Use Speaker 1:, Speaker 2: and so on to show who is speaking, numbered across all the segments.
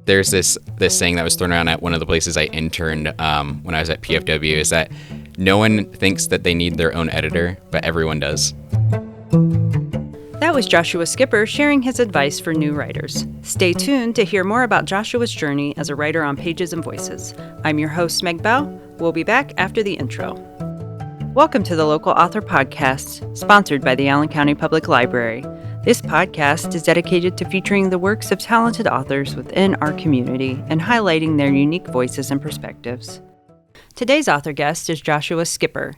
Speaker 1: There's this saying that was thrown around at one of the places I interned when I was at PFW, is that no one thinks that they need their own editor, but everyone does.
Speaker 2: That was Joshua Schipper sharing his advice for new writers. Stay tuned to hear more about Joshua's journey as a writer on Pages and Voices. I'm your host, Meg Bell. We'll be back after the intro. Welcome to the Local Author Podcast, sponsored by the Allen County Public Library. This podcast is dedicated to featuring the works of talented authors within our community and highlighting their unique voices and perspectives. Today's author guest is Joshua Schipper.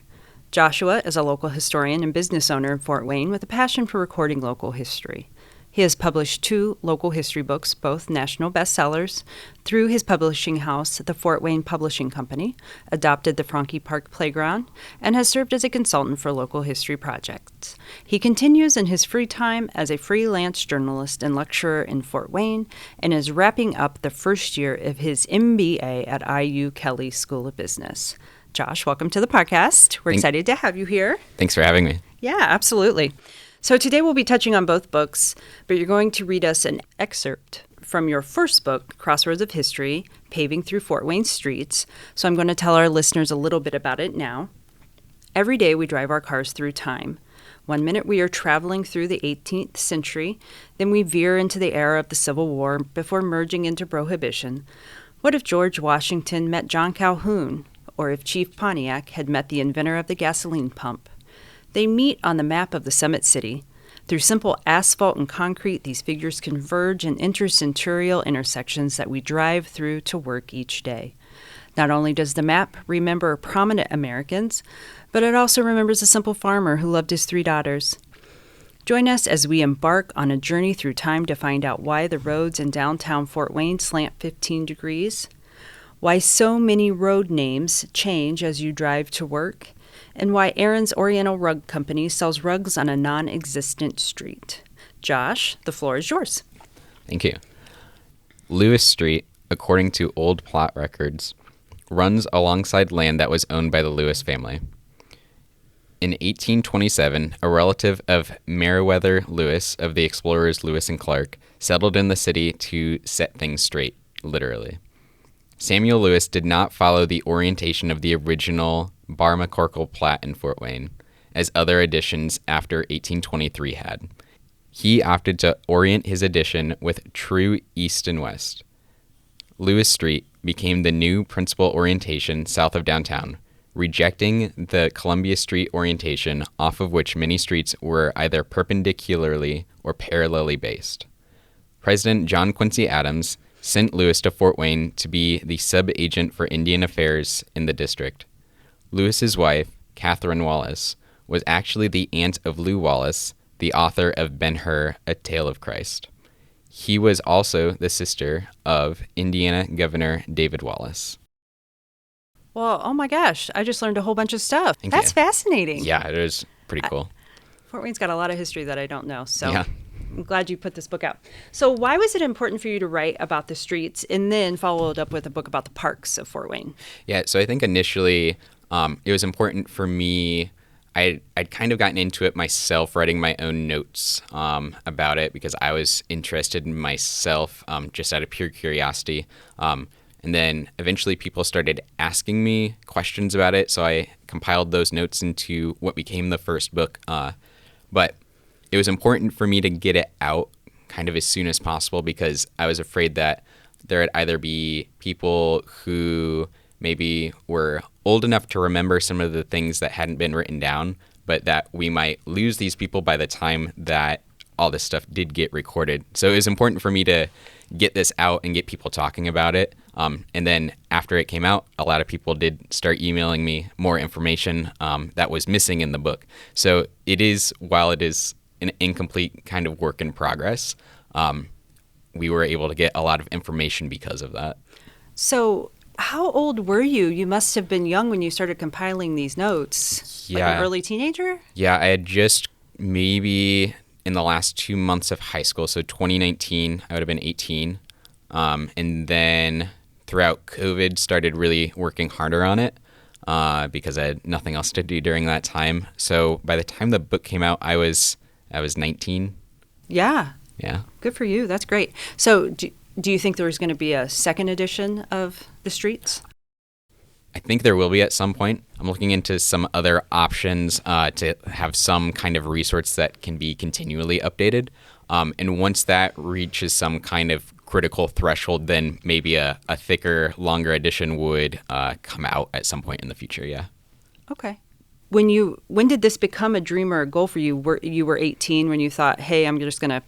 Speaker 2: Joshua is a local historian and business owner in Fort Wayne with a passion for recording local history. He has published 2 local history books, both national bestsellers, through his publishing house, the Fort Wayne Publishing Company, adopted the Franke Park Playground, and has served as a consultant for local history projects. He continues in his free time as a freelance journalist and lecturer in Fort Wayne and is wrapping up the first year of his MBA at IU Kelley School of Business. Josh, welcome to the podcast. We're excited to have you here.
Speaker 1: Thanks for having me.
Speaker 2: Yeah, absolutely. So today we'll be touching on both books, but you're going to read us an excerpt from your first book, Crossroads of History, Paving Through Fort Wayne Streets. So I'm going to tell our listeners a little bit about it now. Every day we drive our cars through time. One minute we are traveling through the 18th century, then we veer into the era of the Civil War before merging into Prohibition. What if George Washington met John Calhoun, or if Chief Pontiac had met the inventor of the gasoline pump? They meet on the map of the Summit City. Through simple asphalt and concrete, these figures converge in intercentorial intersections that we drive through to work each day. Not only does the map remember prominent Americans, but it also remembers a simple farmer who loved his 3 daughters. Join us as we embark on a journey through time to find out why the roads in downtown Fort Wayne slant 15 degrees, why so many road names change as you drive to work, and why Aaron's Oriental Rug Company sells rugs on a non-existent street. Josh, the floor is yours.
Speaker 1: Thank you. Lewis Street, according to old plot records, runs alongside land that was owned by the Lewis family. In 1827, a relative of Meriwether Lewis of the explorers Lewis and Clark settled in the city to set things straight, literally. Samuel Lewis did not follow the orientation of the original Bar McCorkle plat in Fort Wayne, as other additions after 1823 had. He opted to orient his addition with true east and west. Lewis Street became the new principal orientation south of downtown, rejecting the Columbia Street orientation, off of which many streets were either perpendicularly or parallelly based. President John Quincy Adams sent Lewis to Fort Wayne to be the sub-agent for Indian affairs in the district. Lewis's wife, Catherine Wallace, was actually the aunt of Lew Wallace, the author of Ben-Hur, A Tale of Christ. He was also the sister of Indiana Governor David Wallace.
Speaker 2: Well, oh my gosh, I just learned a whole bunch of stuff.
Speaker 1: Thank
Speaker 2: That's
Speaker 1: you.
Speaker 2: fascinating.
Speaker 1: Yeah, it is pretty cool.
Speaker 2: Fort Wayne's got a lot of history that I don't know, so
Speaker 1: Yeah.
Speaker 2: I'm glad you put this book out. So why was it important for you to write about the streets and then follow it up with a book about the parks of Fort Wayne?
Speaker 1: Yeah, so I think initially it was important for me. I'd kind of gotten into it myself, writing my own notes about it because I was interested in myself just out of pure curiosity. And then eventually people started asking me questions about it, so I compiled those notes into what became the first book. But it was important for me to get it out kind of as soon as possible because I was afraid that there would either be people who maybe were old enough to remember some of the things that hadn't been written down, but that we might lose these people by the time that all this stuff did get recorded. So it was important for me to get this out and get people talking about it. And then after it came out, a lot of people did start emailing me more information that was missing in the book. So it is, while it is an incomplete kind of work in progress, we were able to get a lot of information because of that.
Speaker 2: So how old were you? You must have been young when you started compiling these notes.
Speaker 1: Yeah.
Speaker 2: Like an early teenager?
Speaker 1: Yeah, I had just maybe in the last 2 months of high school, so 2019, I would have been 18. And then throughout COVID, started really working harder on it because I had nothing else to do during that time. So by the time the book came out, I was 19.
Speaker 2: Yeah.
Speaker 1: Yeah.
Speaker 2: Good for you. That's great. So Do you think there's going to be a second edition of The Streets?
Speaker 1: I think there will be at some point. I'm looking into some other options to have some kind of resource that can be continually updated. And once that reaches some kind of critical threshold, then maybe a thicker, longer edition would come out at some point in the future. Yeah.
Speaker 2: Okay. When did this become a dream or a goal for you? You were 18 when you thought, hey, I'm just going to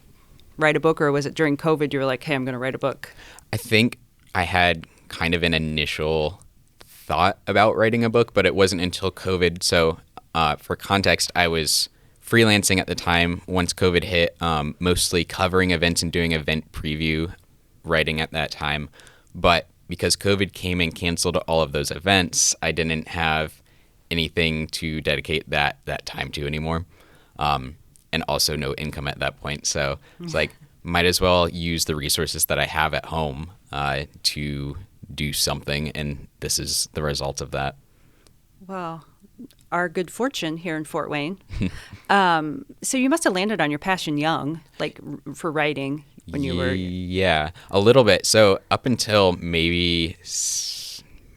Speaker 2: write a book, or was it during COVID you were like, hey, I'm going to write a book?
Speaker 1: I think I had kind of an initial thought about writing a book, but it wasn't until COVID. So for context, I was freelancing at the time once COVID hit, mostly covering events and doing event preview writing at that time. But because COVID came and canceled all of those events, I didn't have anything to dedicate that time to anymore. And also no income at that point. So it's like, might as well use the resources that I have at home to do something. And this is the result of that.
Speaker 2: Well, our good fortune here in Fort Wayne. So you must have landed on your passion young, like for writing when you were...
Speaker 1: Yeah, a little bit. So up until maybe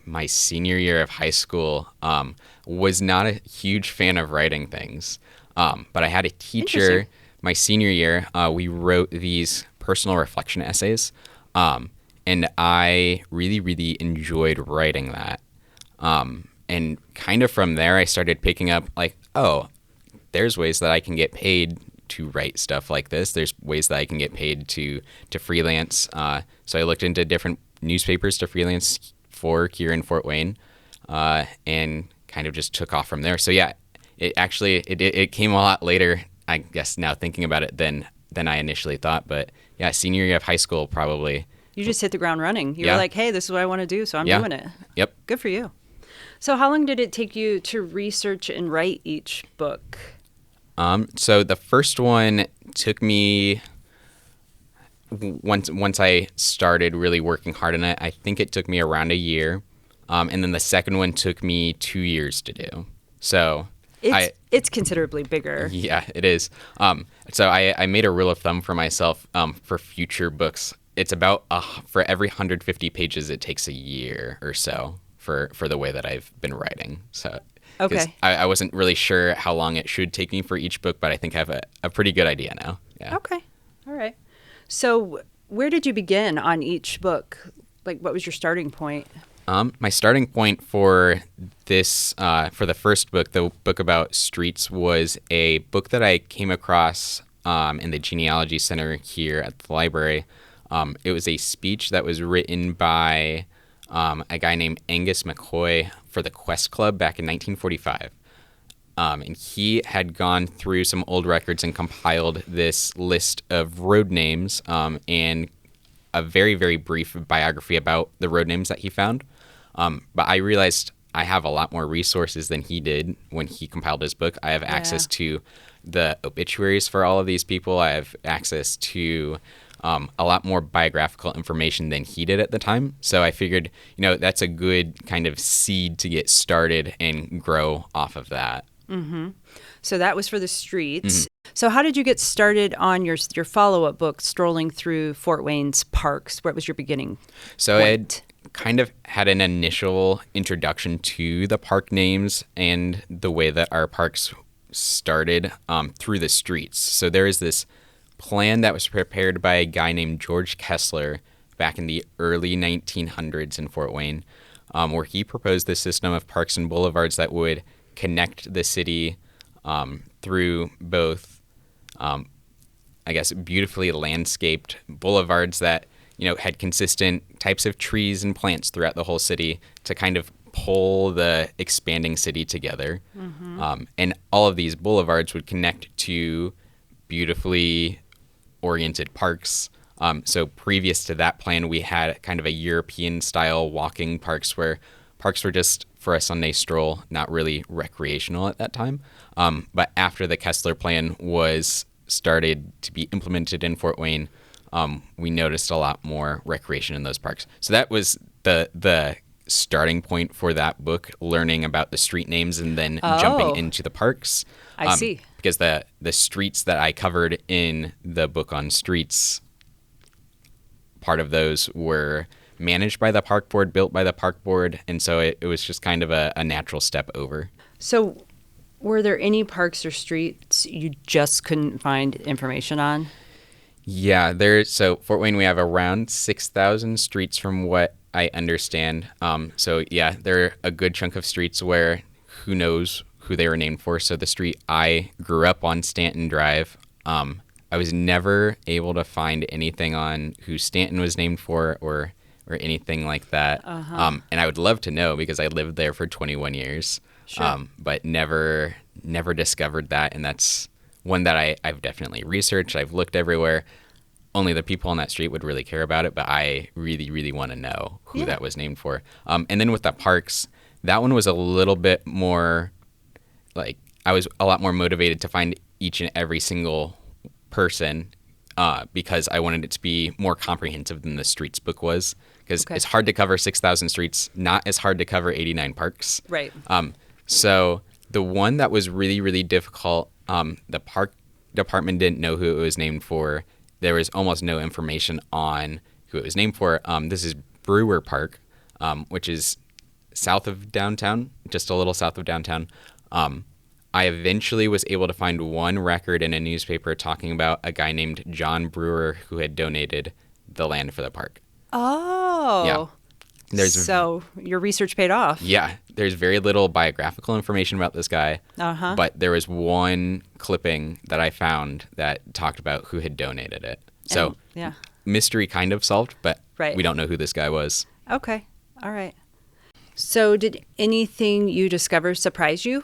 Speaker 1: my senior year of high school, was not a huge fan of writing things. But I had a teacher my senior year. We wrote these personal reflection essays. And I really, really enjoyed writing that. And kind of from there, I started picking up like, oh, there's ways that I can get paid to write stuff like this. There's ways that I can get paid to freelance. So I looked into different newspapers to freelance for here in Fort Wayne, and kind of just took off from there. So yeah, it came a lot later, I guess, now thinking about it than I initially thought. But yeah, senior year of high school probably.
Speaker 2: You just hit the ground running. You were like, hey, this is what I want to do, so I'm doing it.
Speaker 1: Yep.
Speaker 2: Good for you. So how long did it take you to research and write each book?
Speaker 1: So the first one took me, once I started really working hard on it, I think it took me around a year. And then the second one took me 2 years to do. So
Speaker 2: it's considerably bigger.
Speaker 1: Yeah, it is. So I made a rule of thumb for myself for future books. It's about for every 150 pages, it takes a year or so for the way that I've been writing. So
Speaker 2: okay,
Speaker 1: I wasn't really sure how long it should take me for each book, but I think I have a pretty good idea now. Yeah.
Speaker 2: Okay, all right. So where did you begin on each book? Like, what was your starting point?
Speaker 1: My starting point for this, for the first book, the book about streets, was a book that I came across in the Genealogy Center here at the library. It was a speech that was written by a guy named Angus McCoy for the Quest Club back in 1945. And he had gone through some old records and compiled this list of road names and a very, very brief biography about the road names that he found. But I realized I have a lot more resources than he did when he compiled his book. I have access to the obituaries for all of these people. I have access to a lot more biographical information than he did at the time. So I figured, that's a good kind of seed to get started and grow off of that.
Speaker 2: Mm-hmm. So that was for the streets. Mm-hmm. So how did you get started on your follow-up book, Strolling Through Fort Wayne's Parks? What was your beginning
Speaker 1: So
Speaker 2: point?
Speaker 1: I kind of had an initial introduction to the park names and the way that our parks started through the streets. So there is this plan that was prepared by a guy named George Kessler back in the early 1900s in Fort Wayne, where he proposed this system of parks and boulevards that would connect the city through both, beautifully landscaped boulevards that had consistent types of trees and plants throughout the whole city to kind of pull the expanding city together. Mm-hmm. And all of these boulevards would connect to beautifully oriented parks. So previous to that plan, we had kind of a European-style walking parks where parks were just for a Sunday stroll, not really recreational at that time. But after the Kessler plan was started to be implemented in Fort Wayne, we noticed a lot more recreation in those parks. So that was the starting point for that book, learning about the street names and then jumping into the parks.
Speaker 2: I see.
Speaker 1: Because the streets that I covered in the book on streets part of those were managed by the park board, built by the park board, and so it was just kind of a natural step over.
Speaker 2: So were there any parks or streets you just couldn't find information on?
Speaker 1: Yeah, so Fort Wayne, we have around 6,000 streets from what I understand. So yeah, there are a good chunk of streets where who knows who they were named for. So the street I grew up on, Stanton Drive, I was never able to find anything on who Stanton was named for or anything like that. And I would love to know because I lived there for 21 years, but never discovered that. And that's one that I've definitely researched. I've looked everywhere. Only the people on that street would really care about it, but I really, really want to know who that was named for. And then with the parks, that one was a little bit more, like, I was a lot more motivated to find each and every single person because I wanted it to be more comprehensive than the streets book was. Because it's hard to cover 6,000 streets, not as hard to cover 89 parks.
Speaker 2: Right.
Speaker 1: So the one that was really, really difficult, the park department didn't know who it was named for. There was almost no information on who it was named for. This is Brewer Park, which is south of downtown, just a little south of downtown. I eventually was able to find one record in a newspaper talking about a guy named John Brewer who had donated the land for the park.
Speaker 2: Oh. Yeah. So your research paid off.
Speaker 1: Yeah. There's very little biographical information about this guy. But there was one clipping that I found that talked about who had donated it. So mystery kind of solved, but we don't know who this guy was.
Speaker 2: Okay. All right. So did anything you discover surprise you?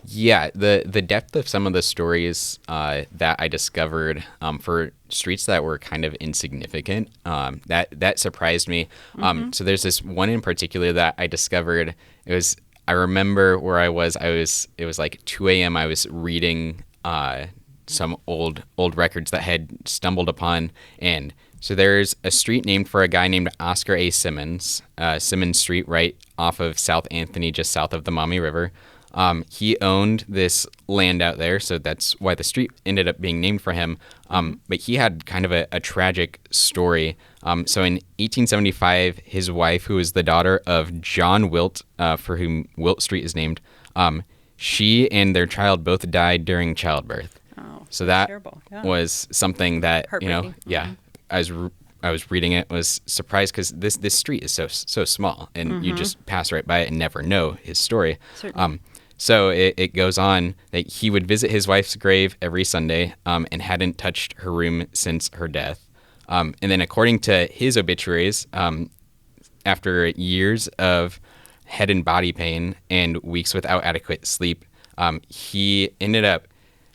Speaker 1: Yeah, the depth of some of the stories that I discovered for streets that were kind of insignificant, that surprised me. So there's this one in particular that I discovered. I remember where I was. It was like 2 a.m. I was reading some old records that I had stumbled upon, and so there's a street named for a guy named Oscar A. Simmons, Simmons Street, right off of South Anthony, just south of the Maumee River. He owned this land out there, so that's why the street ended up being named for him. But he had kind of a tragic story. So in 1875, his wife, who was the daughter of John Wilt, for whom Wilt Street is named, she and their child both died during childbirth.
Speaker 2: Oh,
Speaker 1: so that
Speaker 2: terrible.
Speaker 1: was something that,
Speaker 2: heartbreaking.
Speaker 1: I was reading it, was surprised because this street is so small, and you just pass right by it and never know his story.
Speaker 2: Certainly.
Speaker 1: So it goes on that he would visit his wife's grave every Sunday and hadn't touched her room since her death. And then according to his obituaries, after years of head and body pain and weeks without adequate sleep, he ended up,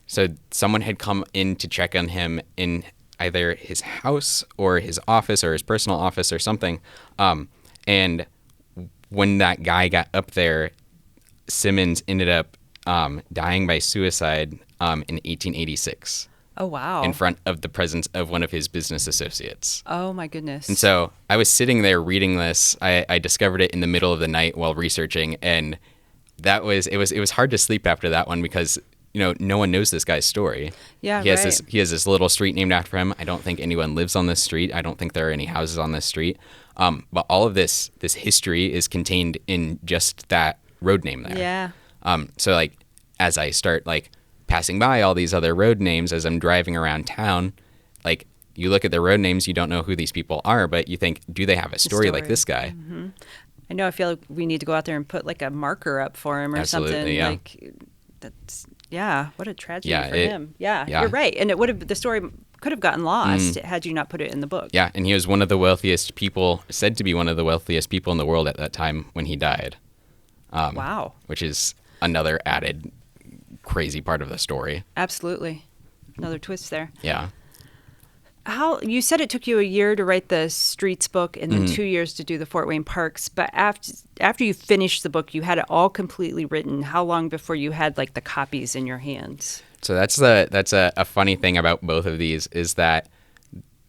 Speaker 1: so someone had come in to check on him in either his house or his office or his personal office or something. And when that guy got up there, Simmons ended up dying by suicide in 1886.
Speaker 2: Oh, wow.
Speaker 1: In front of the presence of one of his business associates.
Speaker 2: Oh, my goodness.
Speaker 1: And so I was sitting there reading this. I discovered it in the middle of the night while researching, and it was hard to sleep after that one because no one knows this guy's story.
Speaker 2: Yeah,
Speaker 1: he has this little street named after him. I don't think anyone lives on this street. I don't think there are any houses on this street. But all of this history is contained in just that road name there.
Speaker 2: Yeah.
Speaker 1: So like as I start like passing by all these other road names as I'm driving around town, like you look at the road names, you don't know who these people are, but you think, do they have a story like this guy?
Speaker 2: Mm-hmm. I know. I feel like we need to go out there and put like a marker up for him or something.
Speaker 1: Yeah.
Speaker 2: Like that's. Yeah, what a tragedy for him. Yeah, you're right. And the story could have gotten lost had you not put it in the book.
Speaker 1: Yeah, and he was one of the wealthiest people, said to be one of the wealthiest people in the world at that time when he died.
Speaker 2: Wow.
Speaker 1: Which is another added crazy part of the story.
Speaker 2: Absolutely. Another twist there.
Speaker 1: Yeah.
Speaker 2: You said it took you a year to write the Streets book and then 2 years to do the Fort Wayne Parks, but after you finished the book, you had it all completely written. How long before you had like the copies in your hands?
Speaker 1: So that's a funny thing about both of these is that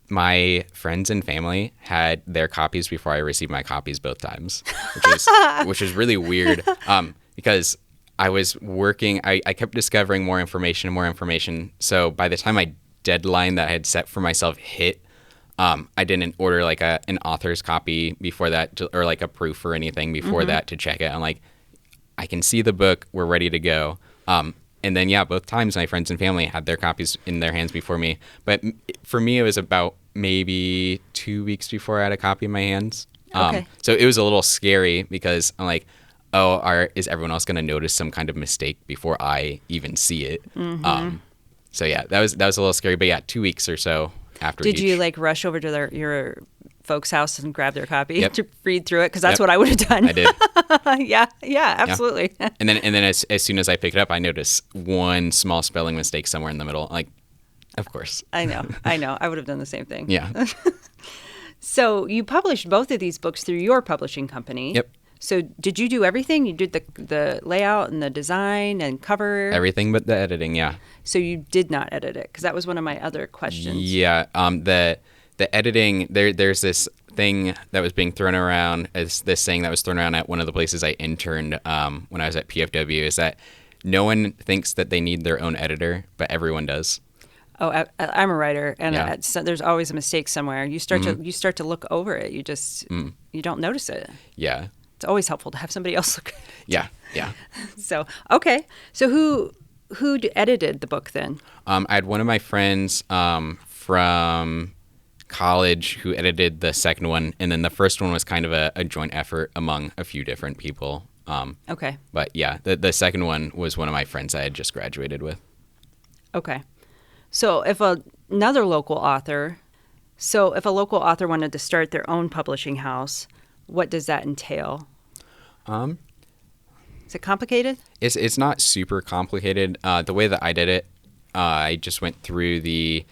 Speaker 1: my friends and family had their copies before I received my copies both times, which is really weird because I was working. I kept discovering more information and more information. So by the time my deadline that I had set for myself hit, I didn't order like an author's copy before that, or like a proof or anything before that to check it. I'm like, I can see the book. We're ready to go. And then, yeah, both times my friends and family had their copies in their hands before me. But for me, it was about maybe 2 weeks before I had a copy in my hands.
Speaker 2: Okay.
Speaker 1: So it was a little scary because I'm like, oh, is everyone else going to notice some kind of mistake before I even see it? So yeah, that was a little scary. But yeah, 2 weeks or so after.
Speaker 2: Did you like rush over to your folks' house and grab their copy
Speaker 1: Yep.
Speaker 2: to read through it? Because that's
Speaker 1: Yep.
Speaker 2: what I would have done.
Speaker 1: I did.
Speaker 2: Yeah, absolutely.
Speaker 1: And then as soon as I picked it up, I noticed one small spelling mistake somewhere in the middle. Like, of course.
Speaker 2: I know. I would have done the same thing.
Speaker 1: Yeah.
Speaker 2: So you published both of these books through your publishing company.
Speaker 1: Yep.
Speaker 2: So did you do everything? You did the layout and the design and cover?
Speaker 1: Everything but the editing, yeah.
Speaker 2: So you did not edit it? Because that was one of my other questions.
Speaker 1: Yeah. The editing, there's this thing that was being thrown around, as this saying that was thrown around at one of the places I interned when I was at PFW, is that no one thinks that they need their own editor, but everyone does.
Speaker 2: Oh, I'm a writer, and
Speaker 1: Yeah.
Speaker 2: so there's always a mistake somewhere. You start to look over it. You just you don't notice it.
Speaker 1: Yeah.
Speaker 2: It's always helpful to have somebody else look.
Speaker 1: Yeah. Yeah.
Speaker 2: So okay, so who edited the book then?
Speaker 1: I had one of my friends from college who edited the second one, and then the first one was kind of a joint effort among a few different people.
Speaker 2: Okay.
Speaker 1: But yeah, the second one was one of my friends I had just graduated with.
Speaker 2: Okay. So if another local author wanted to start their own publishing house, what does that entail? Is it complicated?
Speaker 1: It's not super complicated. The way that I did it, I just went through the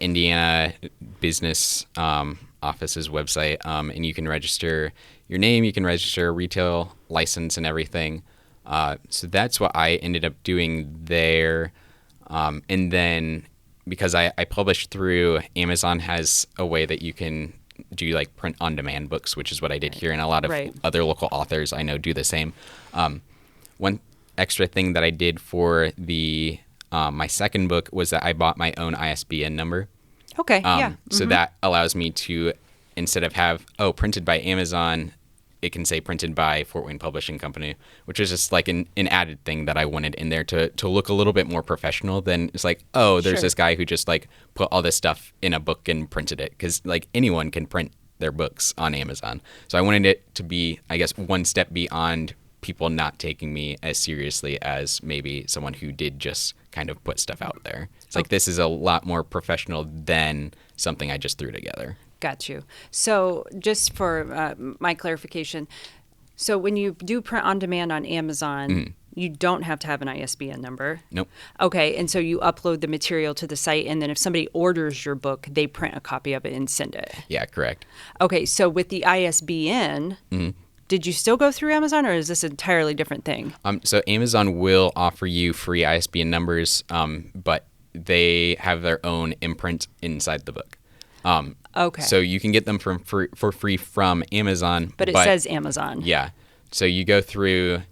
Speaker 1: Indiana Business Office's website, and you can register your name, you can register a retail license and everything. So that's what I ended up doing there. And then because I published through Amazon, has a way that you can do like print on demand books, which is what I did here, and a lot of other local authors I know do the same. One extra thing that I did for the my second book was that I bought my own ISBN number.
Speaker 2: Okay. Yeah.
Speaker 1: So that allows me to, instead of have printed by Amazon, it can say printed by Fort Wayne Publishing Company, which is just like an added thing that I wanted in there to look a little bit more professional than it's like, there's this guy who just like put all this stuff in a book and printed it, because like anyone can print their books on Amazon. So I wanted it to be, I guess, one step beyond people not taking me as seriously as maybe someone who did just kind of put stuff out there. It's like, this is a lot more professional than something I just threw together.
Speaker 2: Got you. So just for my clarification, so when you do print on demand on Amazon, you don't have to have an ISBN number?
Speaker 1: Nope.
Speaker 2: Okay, and so you upload the material to the site, and then if somebody orders your book, they print a copy of it and send it?
Speaker 1: Yeah, correct.
Speaker 2: Okay, so with the ISBN, did you still go through Amazon, or is this an entirely different thing?
Speaker 1: So Amazon will offer you free ISBN numbers, but they have their own imprint inside the book.
Speaker 2: Okay.
Speaker 1: So you can get them for free from Amazon.
Speaker 2: But it says Amazon.
Speaker 1: Yeah. So you go through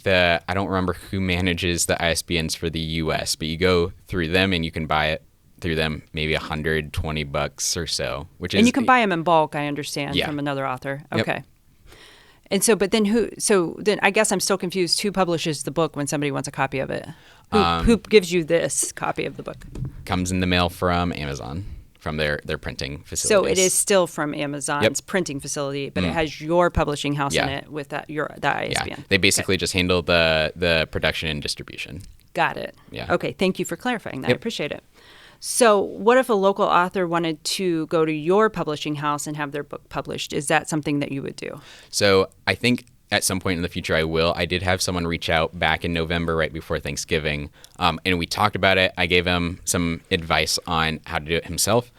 Speaker 1: I don't remember who manages the ISBNs for the U.S., but you go through them and you can buy it through them, maybe $120 or so, which is.
Speaker 2: And you can buy them in bulk, I understand,
Speaker 1: Yeah.
Speaker 2: from another author.
Speaker 1: Yep.
Speaker 2: Okay. And so, but then then I guess I'm still confused. Who publishes the book when somebody wants a copy of it? Who gives you this copy of the book?
Speaker 1: Comes in the mail from Amazon, from their printing facilities.
Speaker 2: So it is still from Amazon's printing facility, but it has your publishing house in it with that ISBN.
Speaker 1: Yeah, they basically just handle the production and distribution.
Speaker 2: Got it.
Speaker 1: Yeah.
Speaker 2: Okay, thank you for clarifying that. I
Speaker 1: Yep.
Speaker 2: appreciate it. So what if a local author wanted to go to your publishing house and have their book published? Is that something that you would do?
Speaker 1: So I think at some point in the future I will. I did have someone reach out back in November, right before Thanksgiving, and we talked about it. I gave him some advice on how to do it himself,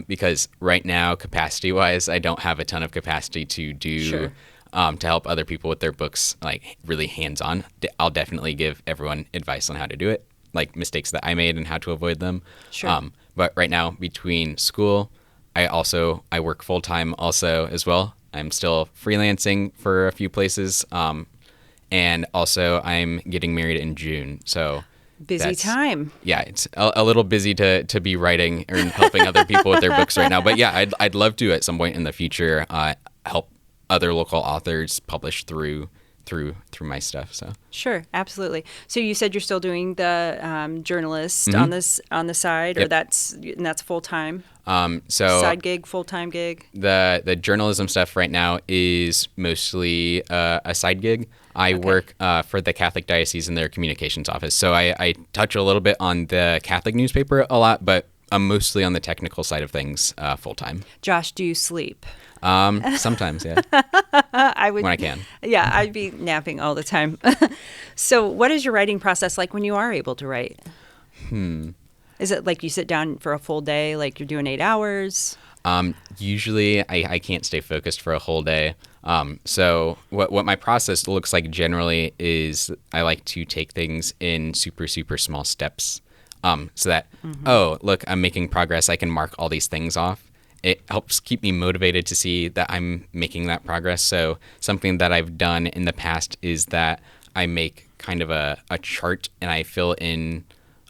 Speaker 1: because right now, capacity-wise, I don't have a ton of capacity to do to help other people with their books, like really hands-on. I'll definitely give everyone advice on how to do it, like mistakes that I made and how to avoid them.
Speaker 2: Sure.
Speaker 1: But right now, between school, I work full-time also as well. I'm still freelancing for a few places, and also I'm getting married in June. So
Speaker 2: Busy time.
Speaker 1: Yeah, it's a little busy to be writing and helping other people with their books right now. But yeah, I'd love to at some point in the future help other local authors publish through my stuff. So
Speaker 2: Sure, absolutely. So you said you're still doing the journalist
Speaker 1: Mm-hmm.
Speaker 2: on the side, or that's full time.
Speaker 1: so
Speaker 2: Side gig, full time gig.
Speaker 1: the journalism stuff right now is mostly a side gig. I work for the Catholic Diocese in their communications office. So I touch a little bit on the Catholic newspaper a lot, but I'm mostly on the technical side of things full time.
Speaker 2: Josh, do you sleep?
Speaker 1: Sometimes, yeah,
Speaker 2: I would
Speaker 1: when I can.
Speaker 2: Yeah, I'd be napping all the time. So, what is your writing process like when you are able to write? Is it like you sit down for a full day, like you're doing 8 hours?
Speaker 1: Usually, I can't stay focused for a whole day. So what my process looks like generally is I like to take things in super, super small steps. So that, oh, look, I'm making progress. I can mark all these things off. It helps keep me motivated to see that I'm making that progress. So something that I've done in the past is that I make kind of a chart and I fill in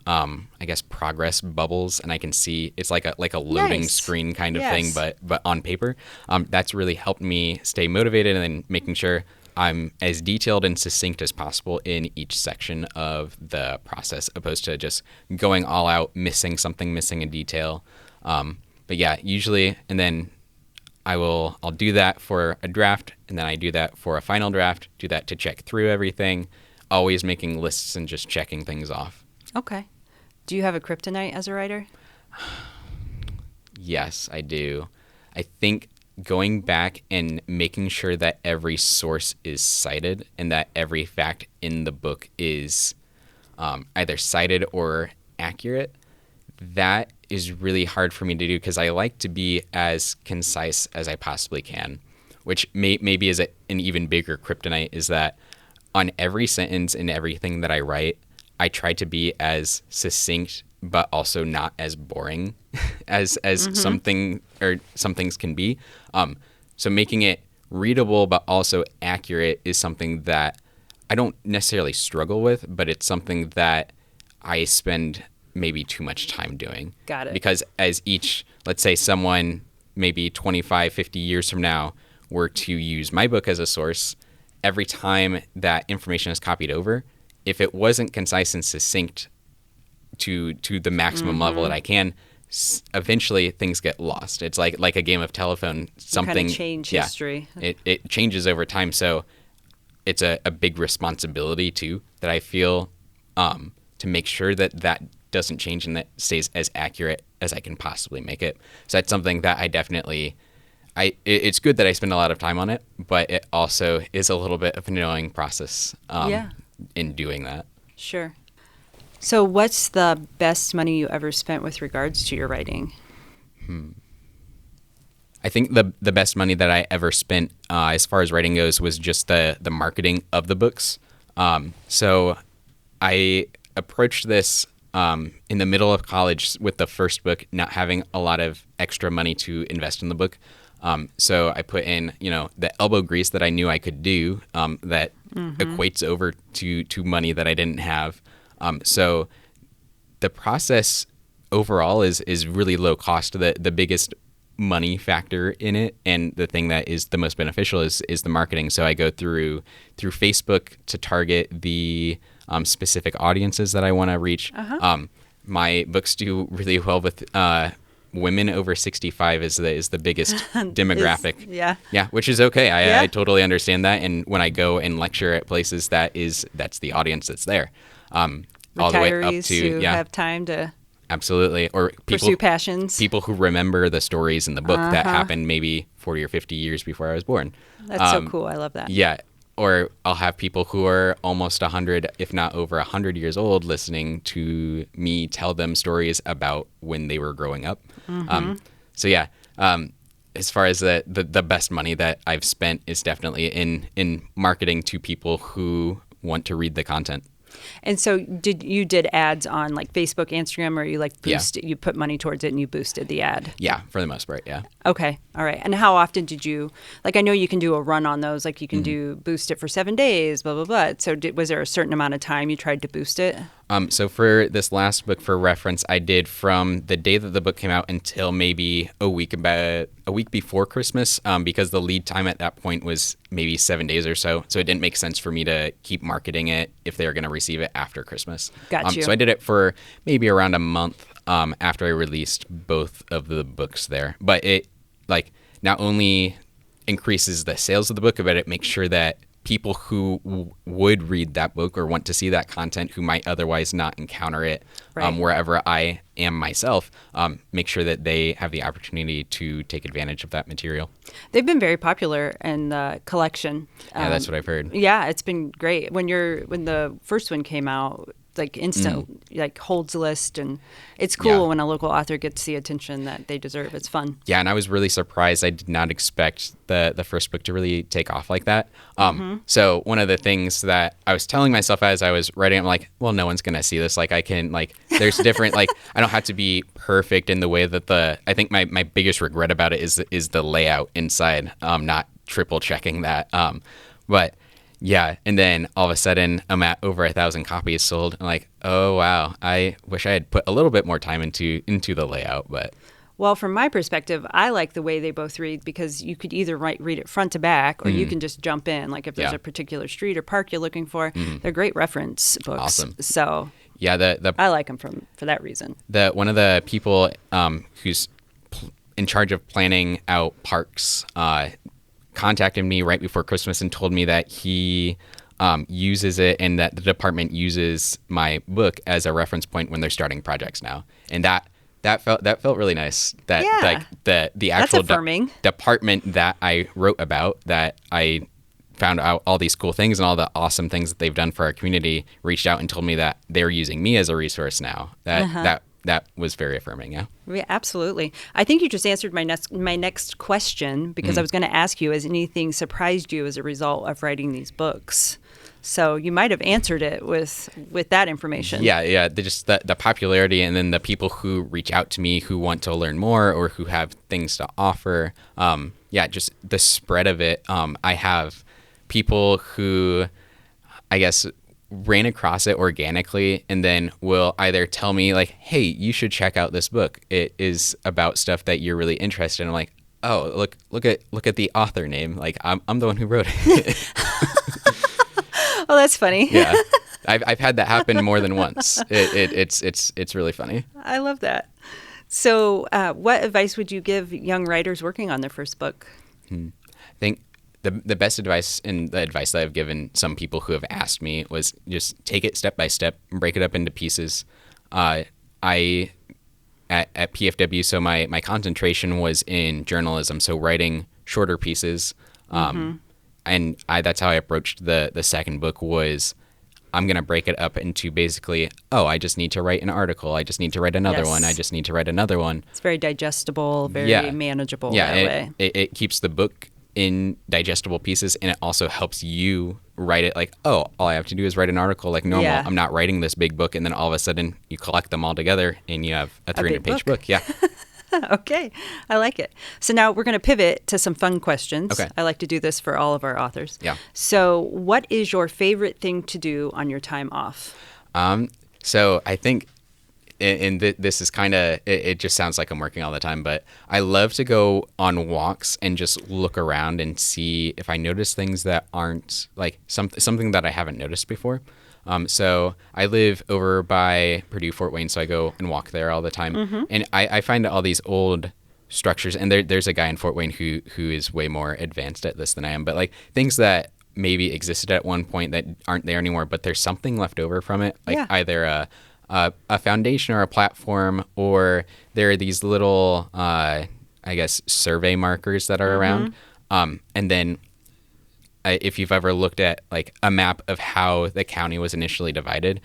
Speaker 1: I guess progress bubbles, and I can see it's like a loading
Speaker 2: Nice.
Speaker 1: screen kind of
Speaker 2: Yes.
Speaker 1: thing, but on paper. That's really helped me stay motivated, and then making sure I'm as detailed and succinct as possible in each section of the process, opposed to just going all out, missing a detail. But yeah, usually, and then I'll do that for a draft, and then I do that for a final draft. Do that to check through everything, always making lists and just checking things off.
Speaker 2: Okay. Do you have a kryptonite as a writer?
Speaker 1: Yes, I do. I think going back and making sure that every source is cited and that every fact in the book is either cited or accurate, that is really hard for me to do because I like to be as concise as I possibly can, which maybe is an even bigger kryptonite, is that on every sentence in everything that I write, I try to be as succinct but also not as boring as some things can be. So making it readable but also accurate is something that I don't necessarily struggle with, but it's something that I spend maybe too much time doing.
Speaker 2: Got it.
Speaker 1: Because as let's say someone maybe 25, 50 years from now were to use my book as a source, every time that information is copied over, if it wasn't concise and succinct to the maximum level that I can, eventually things get lost. It's like a game of telephone. Something
Speaker 2: kind of change history.
Speaker 1: It changes over time. So it's a big responsibility too that I feel to make sure that doesn't change and that stays as accurate as I can possibly make it. So that's something that I definitely. It's good that I spend a lot of time on it, but it also is a little bit of an annoying process in doing that.
Speaker 2: Sure. So what's the best money you ever spent with regards to your writing?
Speaker 1: I think the best money that I ever spent as far as writing goes was just the marketing of the books. So I approached this in the middle of college with the first book, not having a lot of extra money to invest in the book. So I put in, the elbow grease that I knew I could do that equates over to money that I didn't have. So the process overall is really low cost. The biggest money factor in it, and the thing that is the most beneficial is the marketing. So I go through Facebook to target the specific audiences that I want to reach. My books do really well with women over 65 is the biggest demographic. Yeah, which is okay. I totally understand that. And when I go and lecture at places, that's the audience that's there. All the way up
Speaker 2: Retirees
Speaker 1: to
Speaker 2: who have time to
Speaker 1: absolutely, or
Speaker 2: pursue passions.
Speaker 1: People who remember the stories in the book that happened maybe 40 or 50 years before I was born.
Speaker 2: That's so cool. I love that.
Speaker 1: Yeah. Or I'll have people who are almost 100, if not over 100 years old, listening to me tell them stories about when they were growing up. So yeah, as far as the best money that I've spent is definitely in marketing to people who want to read the content.
Speaker 2: And so did ads on like Facebook, Instagram, or you you put money towards it and you boosted the ad?
Speaker 1: Yeah, for the most part, yeah.
Speaker 2: Okay. All right. And how often did you, I know you can do a run on those, like you can do boost it for 7 days, blah, blah, blah. So was there a certain amount of time you tried to boost it?
Speaker 1: So for this last book, for reference, I did from the day that the book came out until maybe a week before Christmas, because the lead time at that point was maybe 7 days or so. So it didn't make sense for me to keep marketing it if they were going to receive it after Christmas.
Speaker 2: Got you.
Speaker 1: So I did it for maybe around a month after I released both of the books there. But it not only increases the sales of the book, but it makes sure that people who would read that book or want to see that content, who might otherwise not encounter it wherever I am myself, make sure that they have the opportunity to take advantage of that material.
Speaker 2: They've been very popular in the collection.
Speaker 1: Yeah, that's what I've heard.
Speaker 2: Yeah, it's been great. When the first one came out, like instant, like holds list, and it's cool when a local author gets the attention that they deserve. It's fun.
Speaker 1: Yeah, and I was really surprised. I did not expect the first book to really take off like that. So one of the things that I was telling myself as I was writing, I'm like, well, no one's gonna see this. Like, I can there's different I don't have to be perfect in the way that I think my biggest regret about it is the layout inside. Not triple checking that. But yeah, and then all of a sudden I'm at over 1,000 copies sold. I'm like, oh wow, I wish I had put a little bit more time into the layout. But
Speaker 2: well, from my perspective, I like the way they both read, because you could either read it front to back, or you can just jump in. Like if there's a particular street or park you're looking for, they're great reference books.
Speaker 1: Awesome.
Speaker 2: So
Speaker 1: yeah,
Speaker 2: I like them for that reason.
Speaker 1: One of the people who's in charge of planning out parks contacted me right before Christmas and told me that he uses it, and that the department uses my book as a reference point when they're starting projects now. And that felt really nice. That the actual department that I wrote about, that I found out all these cool things and all the awesome things that they've done for our community, reached out and told me that they're using me as a resource now. That was very affirming. Yeah,
Speaker 2: absolutely. I think you just answered my next question, because I was going to ask you, has anything surprised you as a result of writing these books? So you might have answered it with that information.
Speaker 1: Yeah. Just the popularity, and then the people who reach out to me who want to learn more or who have things to offer. Just the spread of it. I have people who, I guess, ran across it organically and then will either tell me like, hey, you should check out this book. It is about stuff that you're really interested in. I'm like, oh, look at the author name. Like, I'm the one who wrote it.
Speaker 2: Oh, that's funny.
Speaker 1: Yeah. I've had that happen more than once. It's really funny.
Speaker 2: I love that. So what advice would you give young writers working on their first book?
Speaker 1: I think the best advice, and the advice that I've given some people who have asked me, was just take it step by step and break it up into pieces. At PFW, so my concentration was in journalism, so writing shorter pieces. And that's how I approached the second book. Was I'm going to break it up into basically, I just need to write an article. I just need to write another one. I just need to write another one.
Speaker 2: It's very digestible, very manageable that way.
Speaker 1: It keeps the book in digestible pieces, and it also helps you write it like, all I have to do is write an article like normal.
Speaker 2: Yeah.
Speaker 1: I'm not writing this big book, and then all of a sudden you collect them all together and you have a 300-page book. Yeah.
Speaker 2: Okay. I like it. So now we're going to pivot to some fun questions.
Speaker 1: Okay.
Speaker 2: I like to do this for all of our authors.
Speaker 1: Yeah.
Speaker 2: So what is your favorite thing to do on your time off?
Speaker 1: So I think, and this is kind of, it just sounds like I'm working all the time, but I love to go on walks and just look around and see if I notice things that aren't like something that I haven't noticed before. So I live over by Purdue Fort Wayne, so I go and walk there all the time. And I find all these old structures, and there's a guy in Fort Wayne who is way more advanced at this than I am, but like things that maybe existed at one point that aren't there anymore, but there's something left over from it, like either a foundation or a platform, or there are these little, I guess, survey markers that are around. And then if you've ever looked at like a map of how the county was initially divided,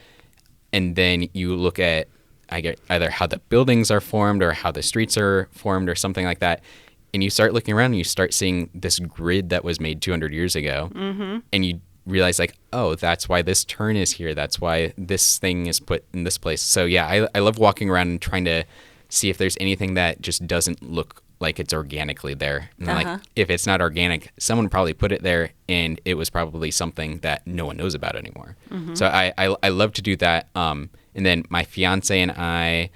Speaker 1: and then you look at either how the buildings are formed or how the streets are formed or something like that, and you start looking around and you start seeing this grid that was made 200 years ago, and you realize like, that's why this turn is here. That's why this thing is put in this place. So yeah, I love walking around and trying to see if there's anything that just doesn't look like it's organically there. And like if it's not organic, someone probably put it there, and it was probably something that no one knows about anymore. So I love to do that. And then my fiance and I,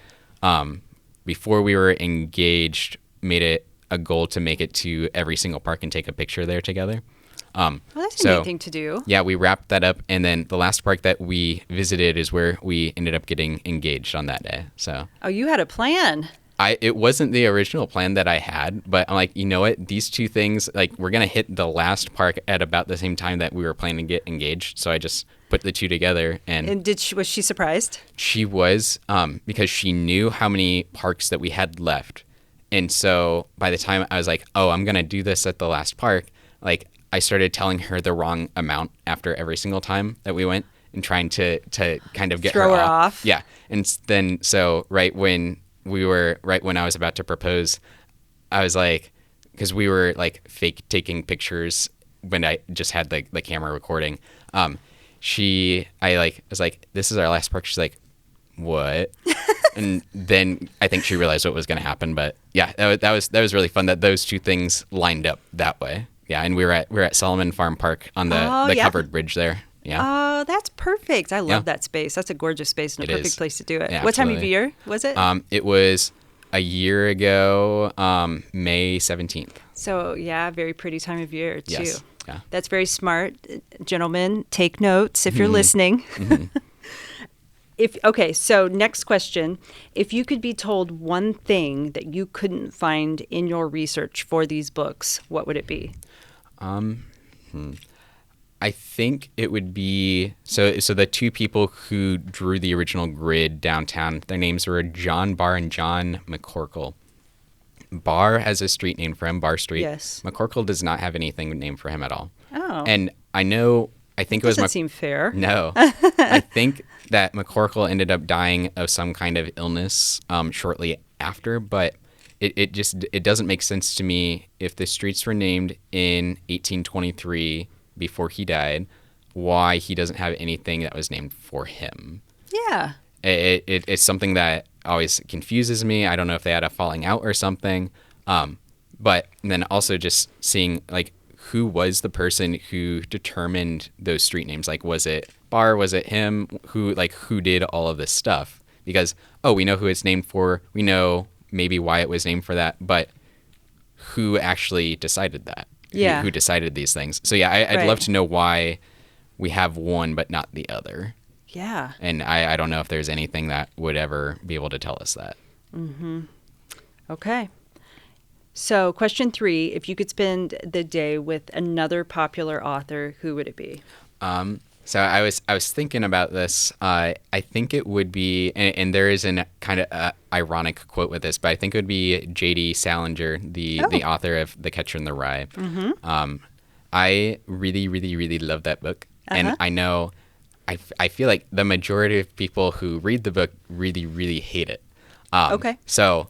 Speaker 1: before we were engaged, made it a goal to make it to every single park and take a picture there together.
Speaker 2: Well, that's a neat thing to do.
Speaker 1: Yeah, we wrapped that up, and then the last park that we visited is where we ended up getting engaged on that day. So.
Speaker 2: Oh, you had a plan.
Speaker 1: It wasn't the original plan that I had, but I'm like, you know what? These two things, like, we're gonna hit the last park at about the same time that we were planning to get engaged. So I just put the two together, and
Speaker 2: was she surprised?
Speaker 1: She was, because she knew how many parks that we had left, and so by the time I was like, oh, I'm gonna do this at the last park, like, I started telling her the wrong amount after every single time that we went, and trying to kind of get
Speaker 2: throw her off.
Speaker 1: Yeah, and then so right when I was about to propose, I was like, because we were like fake taking pictures when I just had the camera recording. I was like, this is our last park. She's like, what? And then I think she realized what was going to happen. But yeah, that was really fun that those two things lined up that way. Yeah, and we were at Solomon Farm Park on the covered bridge there. Yeah.
Speaker 2: Oh, that's perfect. I love that space. That's a gorgeous space and a perfect place to do it.
Speaker 1: Yeah,
Speaker 2: what time of year was it?
Speaker 1: It was a year ago, May 17th.
Speaker 2: So, yeah, very pretty time of year, too.
Speaker 1: Yes. Yeah.
Speaker 2: That's very smart. Gentlemen, take notes if you're listening. Okay, so next question. If you could be told one thing that you couldn't find in your research for these books, what would it be?
Speaker 1: I think it would be so the two people who drew the original grid downtown, their names were John Barr and John McCorkle. Barr has a street named for him, Barr Street.
Speaker 2: Yes.
Speaker 1: McCorkle does not have anything named for him at all.
Speaker 2: Oh.
Speaker 1: And I think it was
Speaker 2: doesn't seem fair.
Speaker 1: No. I think that McCorkle ended up dying of some kind of illness shortly after, but it doesn't make sense to me if the streets were named in 1823 before he died, why he doesn't have anything that was named for him.
Speaker 2: Yeah.
Speaker 1: It's something that always confuses me. I don't know if they had a falling out or something. But then also just seeing, like, who was the person who determined those street names? Like, was it Barr? Was it him? Who did all of this stuff? Because, we know who it's named for. We know maybe why it was named for that. But who actually decided that?
Speaker 2: Yeah.
Speaker 1: Who decided these things? So, yeah, I'd love to know why we have one but not the other.
Speaker 2: Yeah.
Speaker 1: And I don't know if there's anything that would ever be able to tell us that.
Speaker 2: Mm-hmm. Okay. So question 3, if you could spend the day with another popular author, who would it be?
Speaker 1: So I was thinking about this. I think it would be, and there is an kind of ironic quote with this, but I think it would be J.D. Salinger, the author of The Catcher in the Rye. Mm-hmm. I really, really, really love that book. And I know, I feel like the majority of people who read the book really, really hate it.
Speaker 2: Okay.
Speaker 1: So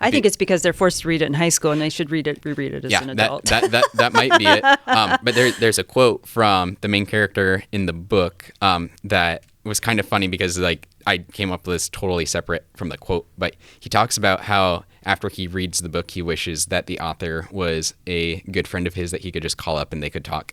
Speaker 2: I think it's because they're forced to read it in high school and they should read it, reread it as an adult.
Speaker 1: That might be it. But there's a quote from the main character in the book that was kind of funny because, like, I came up with this totally separate from the quote. But he talks about how after he reads the book, he wishes that the author was a good friend of his that he could just call up and they could talk.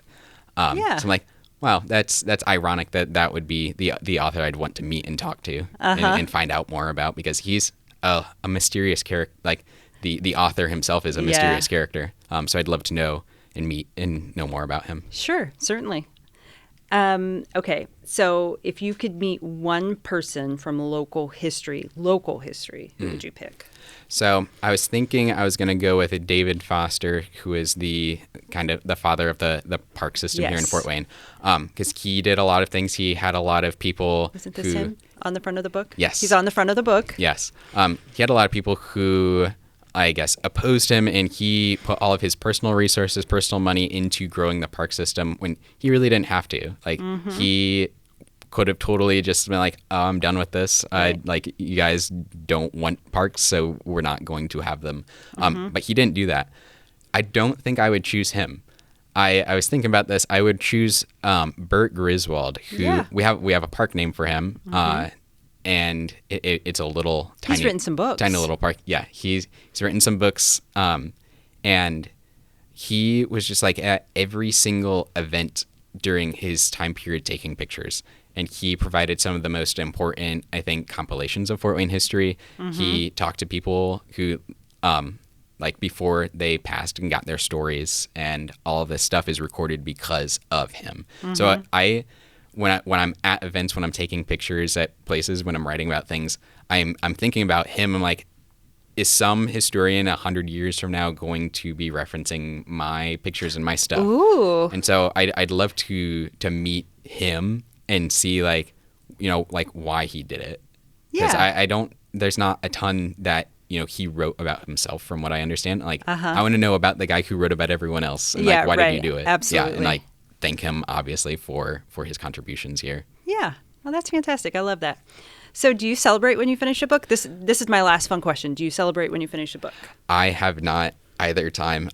Speaker 1: So I'm like, wow, that's ironic that would be the author I'd want to meet and talk to and find out more about, because he's a mysterious character. Like the author himself is a mysterious character. So I'd love to know and meet and know more about him.
Speaker 2: Sure, certainly. Okay, so if you could meet one person from local history, who would you pick?
Speaker 1: So I was thinking I was going to go with David Foster, who is the kind of the father of the park system here in Fort Wayne, because he did a lot of things. He had a lot of people.
Speaker 2: Isn't this him on the front of the book?
Speaker 1: Yes.
Speaker 2: He's on the front of the book.
Speaker 1: Yes. He had a lot of people who, I guess, opposed him, and he put all of his personal resources, personal money into growing the park system when he really didn't have to. Like, he could have totally just been like, oh, I'm done with this.
Speaker 2: Right.
Speaker 1: Like, you guys don't want parks, so we're not going to have them. But he didn't do that. I don't think I would choose him. I was thinking about this. I would choose Bert Griswold, who we have a park name for him. and it's a little tiny.
Speaker 2: He's written some books.
Speaker 1: Tiny little park. Yeah, he's written some books, and he was just like at every single event during his time period taking pictures. And he provided some of the most important, I think, compilations of Fort Wayne history. He talked to people who, like before they passed and got their stories, and all of this stuff is recorded because of him. So when I'm at events, when I'm taking pictures at places, when I'm writing about things, I'm thinking about him. I'm like, is some historian 100 years from now going to be referencing my pictures and my stuff?
Speaker 2: Ooh.
Speaker 1: And so I'd love to meet him and see like why he did it. Because I don't, there's not a ton that, he wrote about himself from what I understand. Like, I want to know about the guy who wrote about everyone else. And like, why did he do it?
Speaker 2: Absolutely.
Speaker 1: Yeah. And like, thank him obviously for his contributions here.
Speaker 2: Yeah. Well, that's fantastic. I love that. So do you celebrate when you finish a book? This is my last fun question. Do you celebrate when you finish a book?
Speaker 1: I have not either time.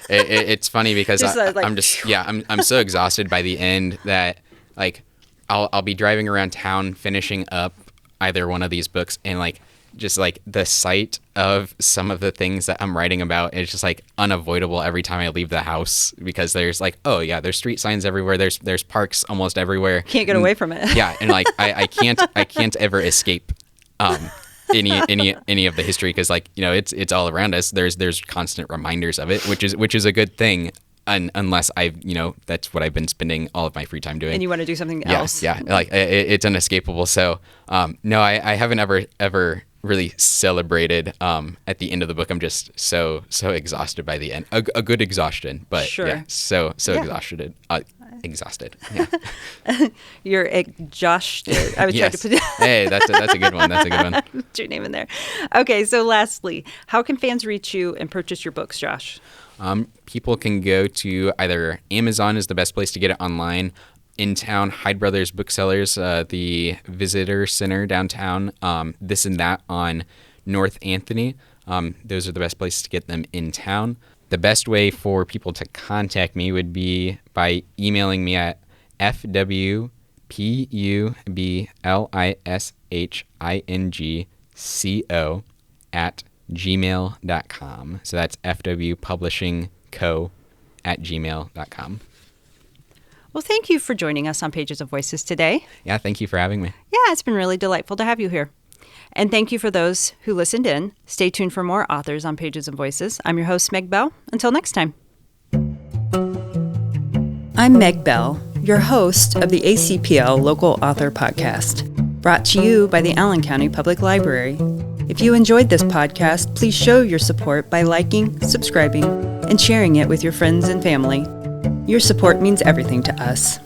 Speaker 1: It's funny because I'm so exhausted by the end that like I'll be driving around town finishing up either one of these books, and like just like the sight of some of the things that I'm writing about is just like unavoidable every time I leave the house, because there's like, oh yeah, there's street signs everywhere, there's parks almost everywhere.
Speaker 2: Can't get away from it.
Speaker 1: Yeah, and like I can't ever escape any of the history, because like it's all around us. There's constant reminders of it, which is a good thing. Unless that's what I've been spending all of my free time doing.
Speaker 2: And you want to do something else.
Speaker 1: Yeah. Like it's unescapable. So no, I haven't ever really celebrated at the end of the book. I'm just so exhausted by the end. A good exhaustion, but
Speaker 2: sure.
Speaker 1: Yeah, so exhausted. Exhausted. Yeah.
Speaker 2: You're exhausted. I was trying to put
Speaker 1: Hey, that's a good one. That's a good one.
Speaker 2: Put your name in there. Okay, so lastly, how can fans reach you and purchase your books, Josh?
Speaker 1: People can go to either Amazon is the best place to get it online. In town, Hyde Brothers Booksellers, the Visitor Center downtown, This and That on North Anthony. Those are the best places to get them in town. The best way for people to contact me would be by emailing me at fwpublishingco@gmail.com. So that's fwpublishingco@gmail.com.
Speaker 2: Well, thank you for joining us on Pages of Voices today.
Speaker 1: Yeah, thank you for having me.
Speaker 2: Yeah, it's been really delightful to have you here. And thank you for those who listened in. Stay tuned for more authors on Pages of Voices. I'm your host, Meg Bell. Until next time. I'm Meg Bell, your host of the ACPL Local Author Podcast, brought to you by the Allen County Public Library. If you enjoyed this podcast, please show your support by liking, subscribing, and sharing it with your friends and family. Your support means everything to us.